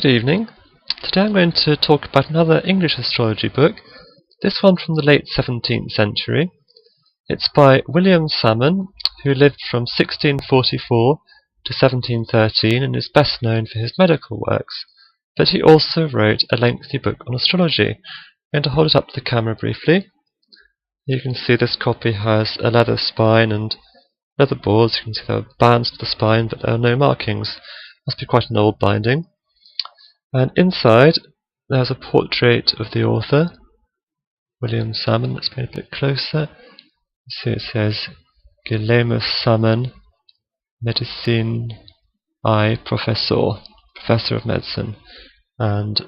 Good evening. Today I'm going to talk about another English astrology book, this one from the late 17th century. It's by William Salmon, who lived from 1644 to 1713 and is best known for his medical works, but he also wrote a lengthy book on astrology. I'm going to hold it up to the camera briefly. You can see this copy has a leather spine and leather boards. You can see there are bands to the spine, but there are no markings. Must be quite an old binding. And inside there's a portrait of the author, William Salmon. Let's get a bit closer. See, it says Johannes Salmon, Medicinae Professor of Medicine. And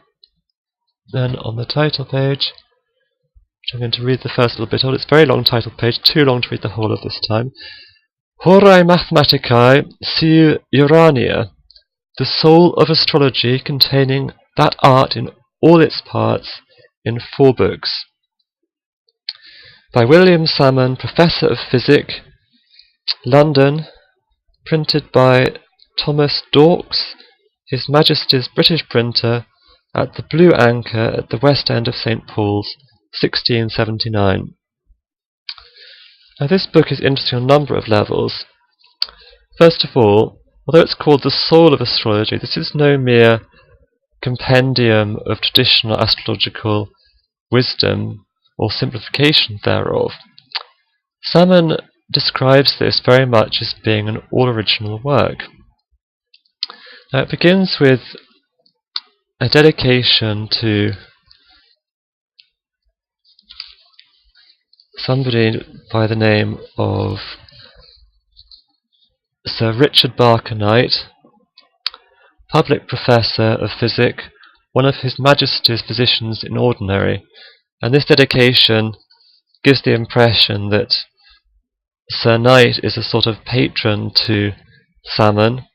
then on the title page, which I'm going to read the first little bit of, it's a very long title page, too long to read the whole of this time. Horae Mathematicae Seu Urania, the Soul of Astrology, containing that art in all its parts, in 4 books. By William Salmon, Professor of Physic, London, printed by Thomas Dawkes, His Majesty's British printer, at the Blue Anchor at the West End of St. Paul's, 1679. Now this book is interesting on a number of levels. First of all, although it's called the Soul of Astrology, this is no mere compendium of traditional astrological wisdom or simplification thereof. Salmon describes this very much as being an all-original work. Now it begins with a dedication to somebody by the name of Sir Richard Barker Knight, public professor of physic, one of His Majesty's physicians in ordinary, and this dedication gives the impression that Sir Knight is a sort of patron to Salmon,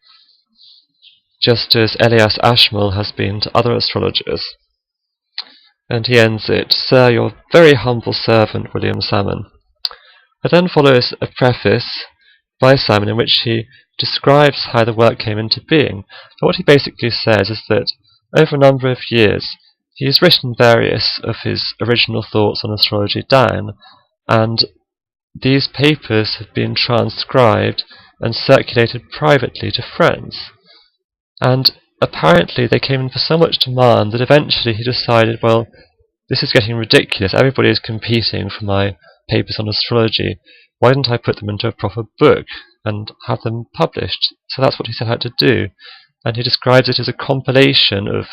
just as Elias Ashmole has been to other astrologers. And he ends it, "Sir, your very humble servant, William Salmon." But then follows a preface by Salmon in which he describes how the work came into being. But what he basically says is that over a number of years he has written various of his original thoughts on astrology down, and these papers have been transcribed and circulated privately to friends. And apparently they came in for so much demand that eventually he decided, well, this is getting ridiculous, everybody is competing for my papers on astrology, why don't I put them into a proper book and have them published? So that's what he set out to do, and he describes it as a compilation of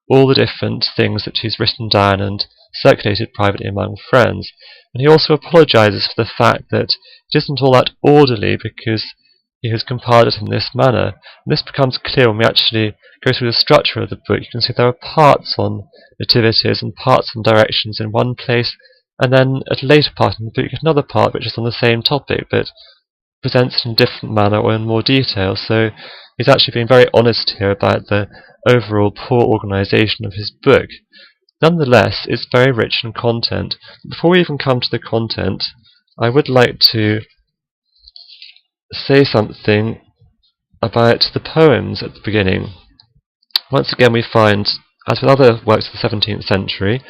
all the different things that he's written down and circulated privately among friends. And he also apologizes for the fact that it isn't all that orderly because he has compiled it in this manner. And this becomes clear when we actually go through the structure of the book. You can see there are parts on nativities and parts on directions in one place, and then at a later part in the book you get another part which is on the same topic but presents it in a different manner or in more detail. So he's actually been very honest here about the overall poor organisation of his book. Nonetheless, it's very rich in content. Before we even come to the content, I would like to say something about the poems at the beginning. Once again we find, as with other works of the 17th century,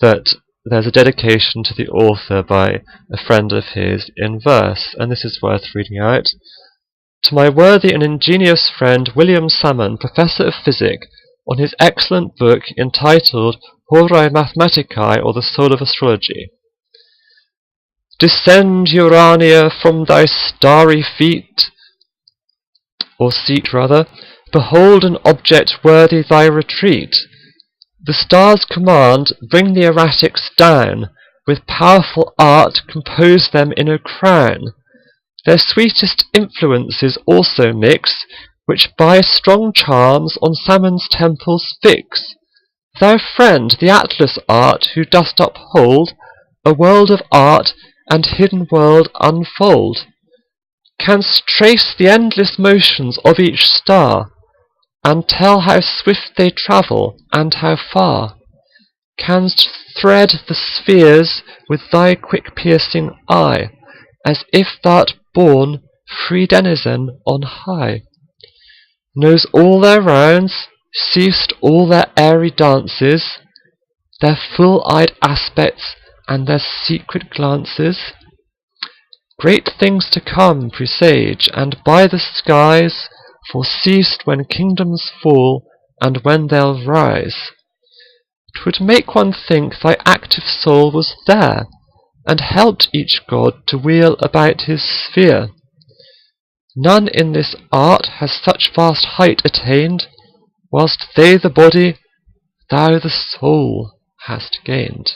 that there's a dedication to the author by a friend of his in verse, and this is worth reading out. "To my worthy and ingenious friend William Salmon, Professor of Physic, on his excellent book entitled Horae Mathematicae, or the Soul of Astrology. Descend, Urania, from thy starry feet, or seat rather, behold an object worthy thy retreat. The stars command, bring the erratics down, with powerful art compose them in a crown. Their sweetest influences also mix, which by strong charms on Salmon's temples fix. Thou friend, the Atlas art, who dost uphold a world of art and hidden world unfold, canst trace the endless motions of each star, and tell how swift they travel and how far, canst thread the spheres with thy quick piercing eye, as if thou'rt born free denizen on high, knows all their rounds, ceased all their airy dances, their full-eyed aspects and their secret glances? Great things to come presage, and by the skies foreseest when kingdoms fall, and when they'll rise. 'Twould make one think thy active soul was there, and helped each god to wheel about his sphere. None in this art has such vast height attained, whilst they the body, thou the soul hast gained.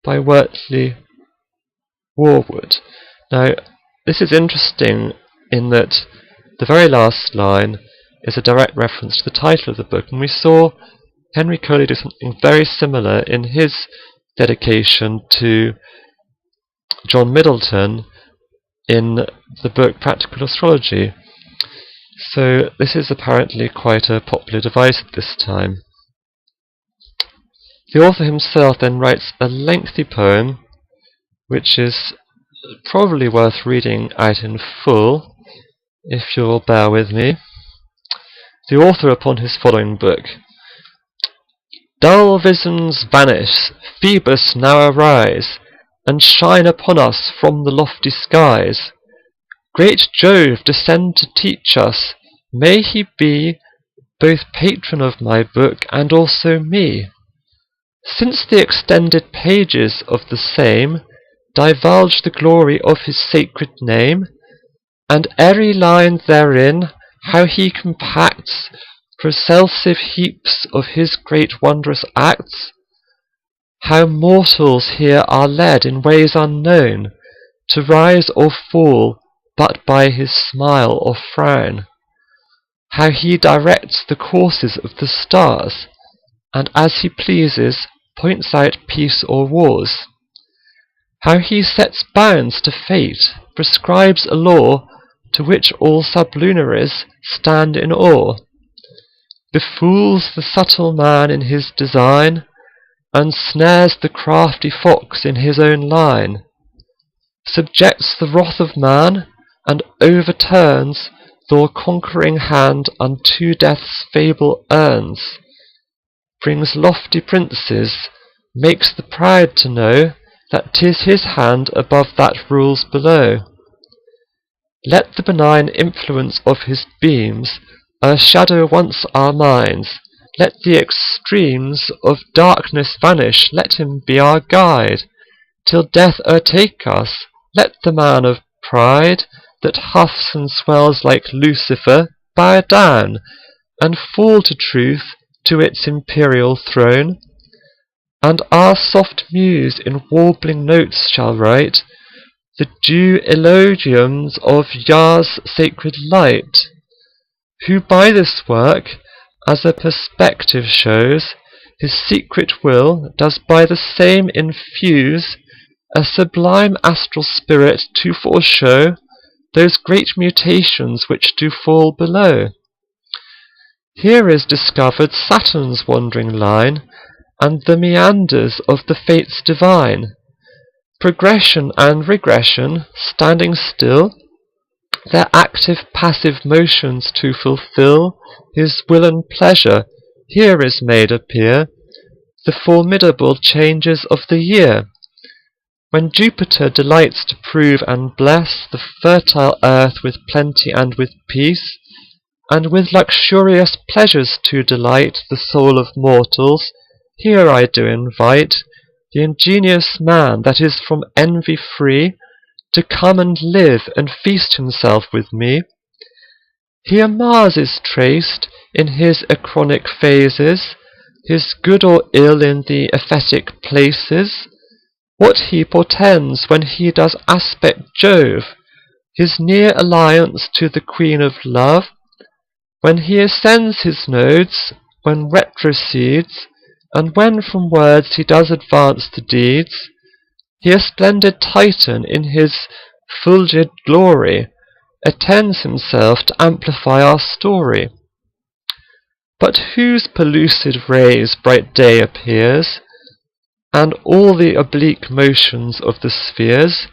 By William Woodward. Now, this is interesting in that the very last line is a direct reference to the title of the book, and we saw Henry Coley do something very similar in his dedication to John Middleton in the book Practical Astrology. So this is apparently quite a popular device at this time. The author himself then writes a lengthy poem, which is probably worth reading out in full, if you'll bear with me. The author upon his following book: Dull visions vanish, Phoebus now arise, and shine upon us from the lofty skies. Great Jove descend to teach us, may he be both patron of my book and also me. Since the extended pages of the same divulge the glory of his sacred name, and every line therein how he compacts processive heaps of his great wondrous acts, how mortals here are led in ways unknown, to rise or fall but by his smile or frown, how he directs the courses of the stars, and as he pleases points out peace or wars, how he sets bounds to fate, prescribes a law to which all sublunaries stand in awe, befools the subtle man in his design, and snares the crafty fox in his own line, subjects the wrath of man, and overturns th' all-conquering hand unto death's fable urns, brings lofty princes, makes the proud to know that 'tis his hand above that rules below. Let the benign influence of his beams o'ershadow once our minds, let the extremes of darkness vanish, let him be our guide, till death o'ertake us. Let the man of pride, that huffs and swells like Lucifer, bow down, and fall to truth, to its imperial throne. And our soft muse in warbling notes shall write the due elogiums of Yah's sacred light, who by this work, as a perspective shows, his secret will does by the same infuse a sublime astral spirit to foreshow those great mutations which do fall below. Here is discovered Saturn's wandering line, and the meanders of the fates divine, progression and regression, standing still, their active passive motions to fulfill his will and pleasure. Here is made appear the formidable changes of the year, when Jupiter delights to prove and bless the fertile earth with plenty and with peace, and with luxurious pleasures to delight the soul of mortals. Here I do invite the ingenious man that is from envy free, to come and live and feast himself with me. Here Mars is traced in his acronic phases, his good or ill in the emphatic places, what he portends when he does aspect Jove, his near alliance to the Queen of Love, when he ascends his nodes, when retrocedes, and when from words he does advance to deeds. Here splendid Titan in his fulgid glory attends himself to amplify our story. But whose pellucid rays bright day appears, and all the oblique motions of the spheres,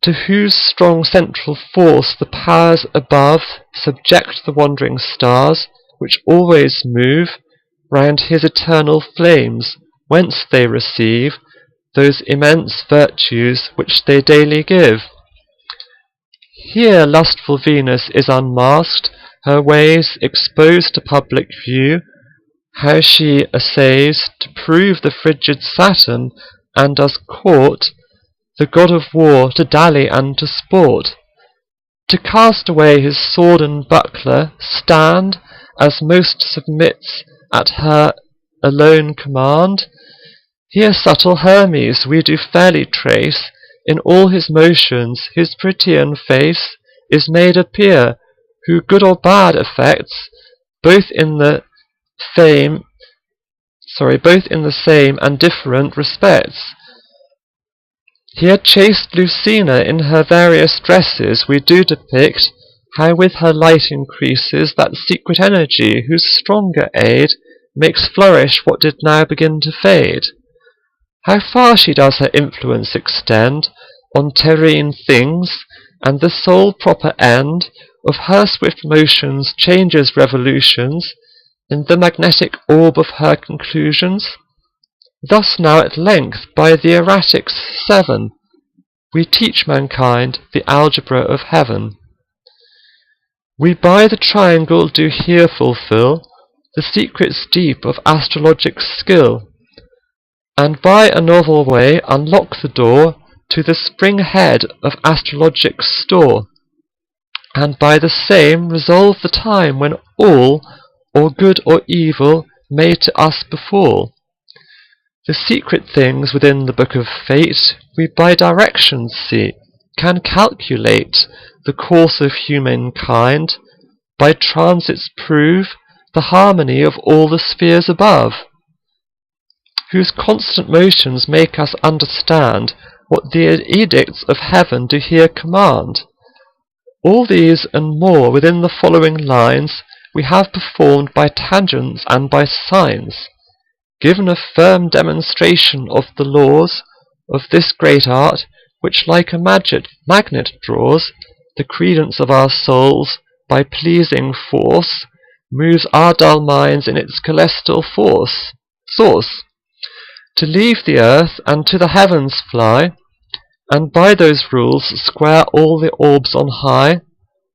to whose strong central force the powers above subject the wandering stars, which always move round his eternal flames, whence they receive those immense virtues which they daily give. Here lustful Venus is unmasked, her ways exposed to public view, how she essays to prove the frigid Saturn, and does court the god of war to dally and to sport, to cast away his sword and buckler, stand, as most submits at her alone command. Here subtle Hermes we do fairly trace, in all his motions his Protean face is made appear, who good or bad effects, both in the same and different respects. Here chaste Lucina in her various dresses we do depict, how with her light increases that secret energy whose stronger aid makes flourish what did now begin to fade. How far she does her influence extend on terrene things, and the sole proper end of her swift motions changes revolutions in the magnetic orb of her conclusions. Thus now at length by the erratics 7 we teach mankind the algebra of heaven. We by the triangle do here fulfil the secrets deep of astrologic skill, and by a novel way unlock the door to the spring head of astrologic store, and by the same resolve the time when all, or good or evil, may to us befall. The secret things within the book of fate we by directions see, can calculate the course of humankind, by transits prove the harmony of all the spheres above, whose constant motions make us understand what the edicts of heaven do here command. All these and more within the following lines we have performed by tangents and by signs, given a firm demonstration of the laws of this great art, which like a magnet draws the credence of our souls by pleasing force, moves our dull minds in its celestial source, to leave the earth and to the heavens fly, and by those rules square all the orbs on high,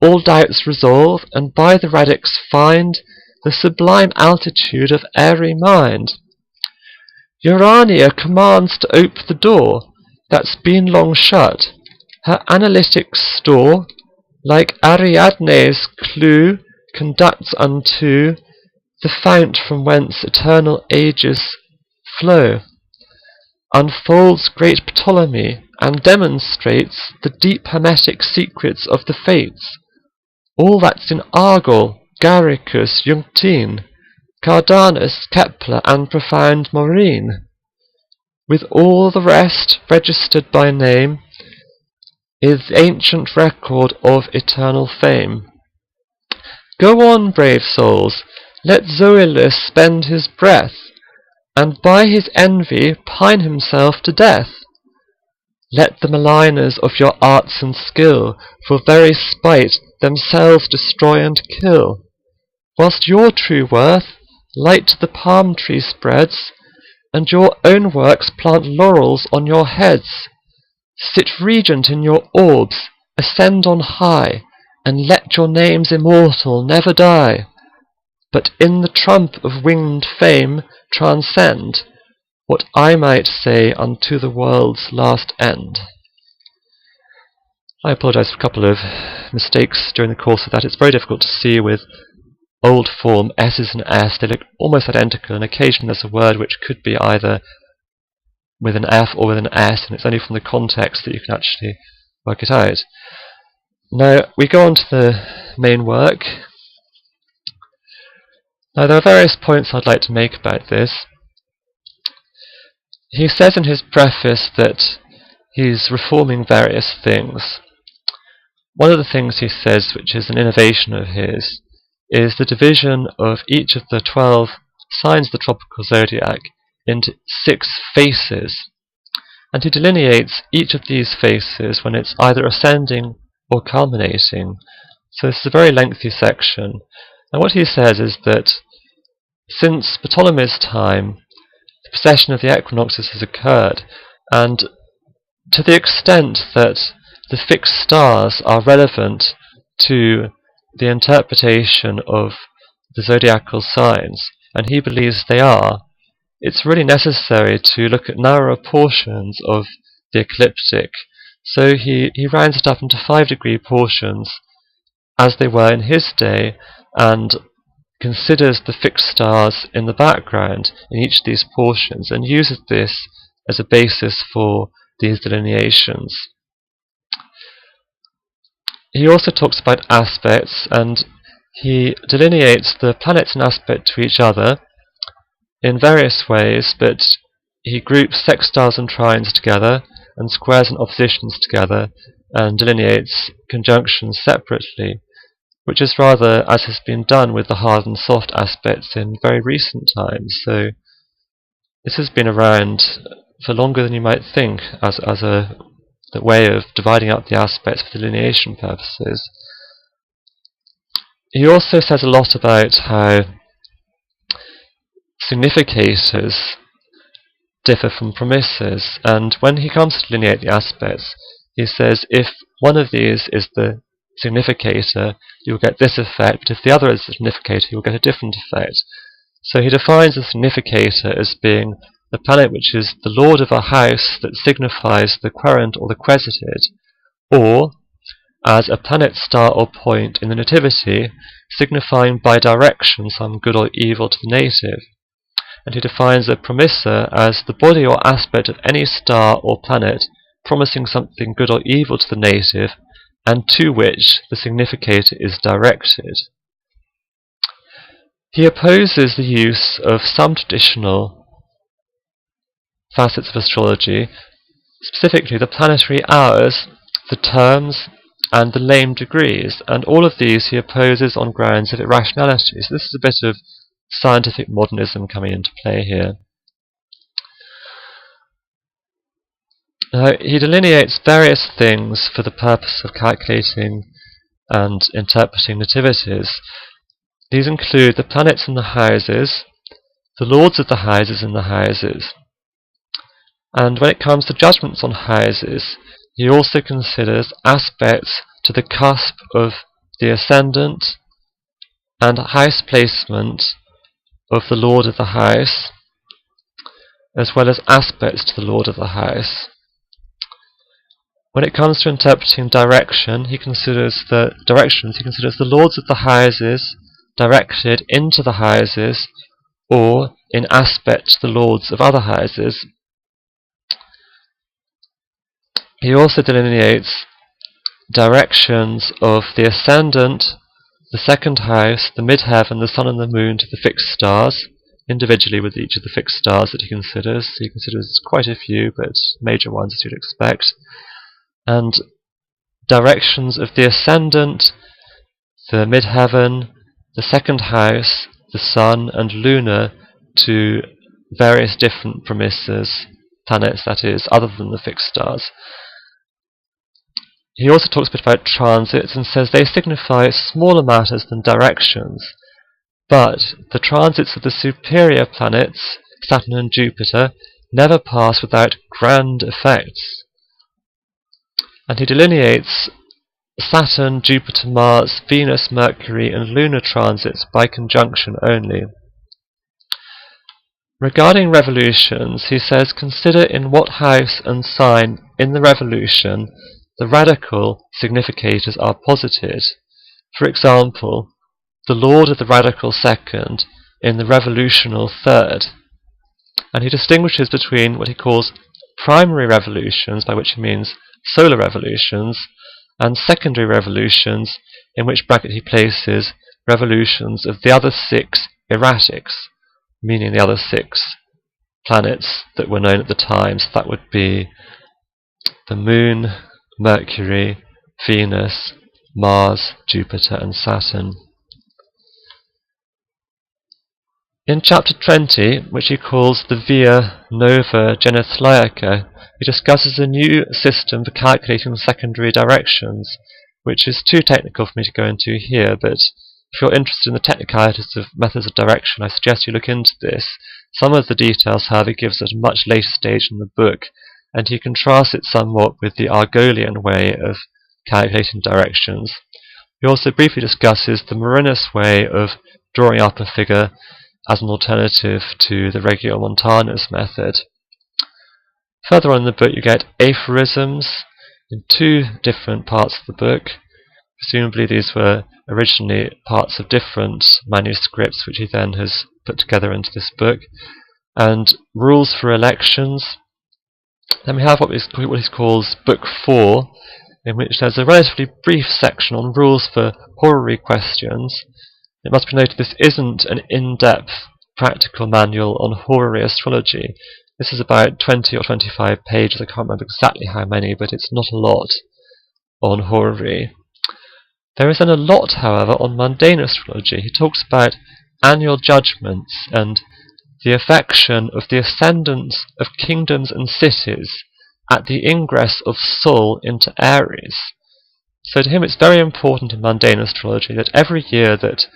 all doubts resolve, and by the radix find the sublime altitude of airy mind. Urania commands to ope the door that's been long shut, her analytic store, like Ariadne's clue, conducts unto the fount from whence eternal ages flow, unfolds great Ptolemy, and demonstrates the deep hermetic secrets of the fates, all that's in Argol, Garicus, Jungtine, Cardanus, Kepler, and profound Maureen, with all the rest registered by name, is the ancient record of eternal fame. Go on, brave souls, let Zoilus spend his breath, and by his envy pine himself to death. Let the maligners of your arts and skill for very spite themselves destroy and kill, whilst your true worth light to the palm tree spreads, and your own works plant laurels on your heads. Sit regent in your orbs, ascend on high, and let your names immortal never die, but in the trump of winged fame transcend what I might say unto the world's last end. I apologise for a couple of mistakes during the course of that. It's very difficult to see with old form S's and S. They look almost identical, and occasionally there's a word which could be either with an F or with an S, and it's only from the context that you can actually work it out. Now we go on to the main work. Now there are various points I'd like to make about this. He says in his preface that he's reforming various things. One of the things he says, which is an innovation of his, is the division of each of the 12 signs of the tropical zodiac into 6 phases. And he delineates each of these phases when it's either ascending or culminating. So this is a very lengthy section. And what he says is that since Ptolemy's time, the precession of the equinoxes has occurred, and to the extent that the fixed stars are relevant to the interpretation of the zodiacal signs, and he believes they are, it's really necessary to look at narrower portions of the ecliptic. So he rounds it up into 5-degree portions as they were in his day, and considers the fixed stars in the background in each of these portions, and uses this as a basis for these delineations. He also talks about aspects, and he delineates the planets in aspect to each other in various ways, but he groups sextiles and trines together, and squares and oppositions together, and delineates conjunctions separately, which is rather as has been done with the hard and soft aspects in very recent times. So this has been around for longer than you might think as a way of dividing up the aspects for delineation purposes. He also says a lot about how significators differ from premissors, and when he comes to delineate the aspects, he says if one of these is the significator, you'll get this effect, but if the other is the significator, you'll get a different effect. So he defines the significator as being the planet which is the lord of a house that signifies the querent or the quesited, or as a planet, star or point in the nativity, signifying by direction some good or evil to the native. And he defines a promissor as the body or aspect of any star or planet promising something good or evil to the native, and to which the significator is directed. He opposes the use of some traditional facets of astrology, specifically the planetary hours, the terms, and the lame degrees, and all of these he opposes on grounds of irrationality. So this is a bit of scientific modernism coming into play here. Now, he delineates various things for the purpose of calculating and interpreting nativities. These include the planets in the houses, the lords of the houses in the houses. And when it comes to judgments on houses, he also considers aspects to the cusp of the ascendant and house placement of the lord of the house, as well as aspects to the lord of the house. When it comes to interpreting direction, he considers the lords of the houses directed into the houses, or in aspect to the lords of other houses. He also delineates directions of the ascendant, the second house, the midheaven, the sun and the moon to the fixed stars, individually with each of the fixed stars that he considers. He considers quite a few, but major ones as you'd expect. And directions of the ascendant, the midheaven, the second house, the sun and lunar to various different premissors, planets that is, other than the fixed stars. He also talks a bit about transits and says they signify smaller matters than directions, but the transits of the superior planets, Saturn and Jupiter, never pass without grand effects. And he delineates Saturn, Jupiter, Mars, Venus, Mercury, and lunar transits by conjunction only. Regarding revolutions, he says consider in what house and sign in the revolution the radical significators are posited. For example, the lord of the radical second in the revolutional third. And he distinguishes between what he calls primary revolutions, by which he means solar revolutions, and secondary revolutions, in which bracket he places revolutions of the other 6 erratics, meaning the other 6 planets that were known at the time. So that would be the Moon, Mercury, Venus, Mars, Jupiter, and Saturn. In chapter 20, which he calls the Via Nova Genethliaca, he discusses a new system for calculating secondary directions, which is too technical for me to go into here, but if you're interested in the technicalities of methods of direction, I suggest you look into this. Some of the details, however, he gives at a much later stage in the book, and he contrasts it somewhat with the Argolian way of calculating directions. He also briefly discusses the Marinus way of drawing up a figure as an alternative to the Regiomontanus method. Further on in the book you get aphorisms in two different parts of the book. Presumably these were originally parts of different manuscripts which he then has put together into this book. And rules for elections. Then we have what he calls Book 4, in which there's a relatively brief section on rules for horary questions. It must be noted this isn't an in-depth practical manual on horary astrology. This is about 20 or 25 pages, I can't remember exactly how many, but it's not a lot on horary. There is then a lot, however, on mundane astrology. He talks about annual judgments and the affection of the ascendants of kingdoms and cities at the ingress of Sol into Aries. So to him it's very important in mundane astrology that every year that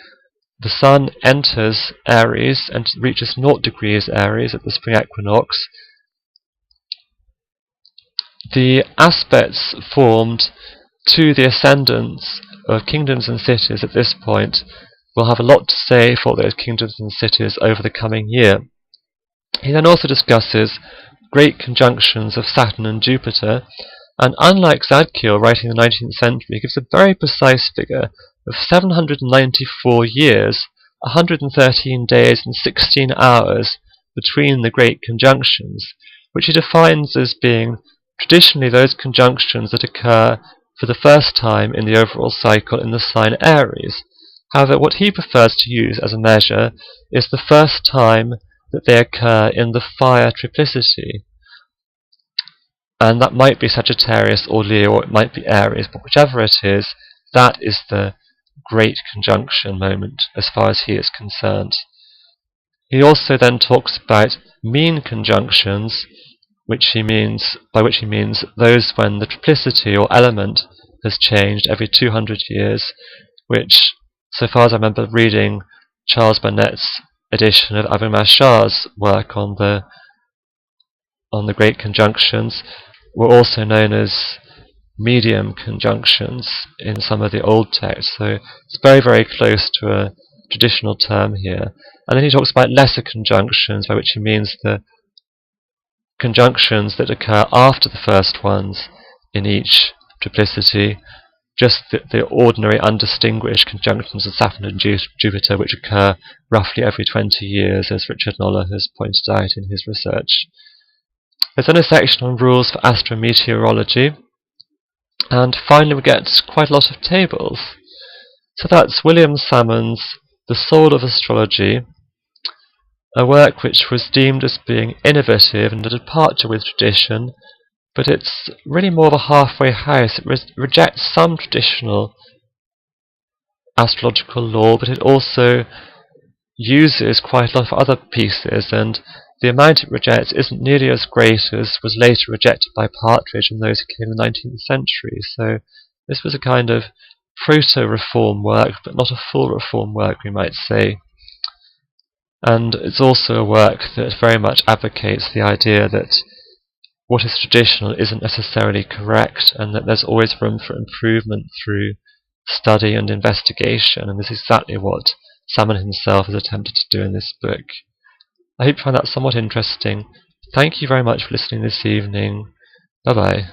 the Sun enters Aries and reaches 0 degrees Aries at the spring equinox, the aspects formed to the ascendants of kingdoms and cities at this point will have a lot to say for those kingdoms and cities over the coming year. He then also discusses great conjunctions of Saturn and Jupiter, and unlike Zadkiel writing in the 19th century, he gives a very precise figure of 794 years, 113 days and 16 hours between the great conjunctions, which he defines as being traditionally those conjunctions that occur for the first time in the overall cycle in the sign Aries. However, what he prefers to use as a measure is the first time that they occur in the fire triplicity. And that might be Sagittarius or Leo, or it might be Aries, but whichever it is, that is the great conjunction moment as far as he is concerned. He also then talks about mean conjunctions, by which he means those when the triplicity or element has changed every 200 years, which, so far as I remember reading Charles Burnett's edition of Abu Mashar's work on the great conjunctions, were also known as medium conjunctions in some of the old texts. So it's very, very close to a traditional term here. And then he talks about lesser conjunctions, by which he means the conjunctions that occur after the first ones in each triplicity, just the ordinary undistinguished conjunctions of Saturn and Jupiter, which occur roughly every 20 years, as Richard Noller has pointed out in his research. There's then a section on rules for astrometeorology, and finally we get quite a lot of tables. So that's William Salmon's The Soul of Astrology, a work which was deemed as being innovative and a departure with tradition, but it's really more of a halfway house. It rejects some traditional astrological lore, but it also uses quite a lot of other pieces, and the amount it rejects isn't nearly as great as was later rejected by Partridge and those who came in the 19th century. So this was a kind of proto-reform work, but not a full reform work, we might say. And it's also a work that very much advocates the idea that what is traditional isn't necessarily correct, and that there's always room for improvement through study and investigation, and this is exactly what Salmon himself has attempted to do in this book. I hope you find that somewhat interesting. Thank you very much for listening this evening. Bye-bye.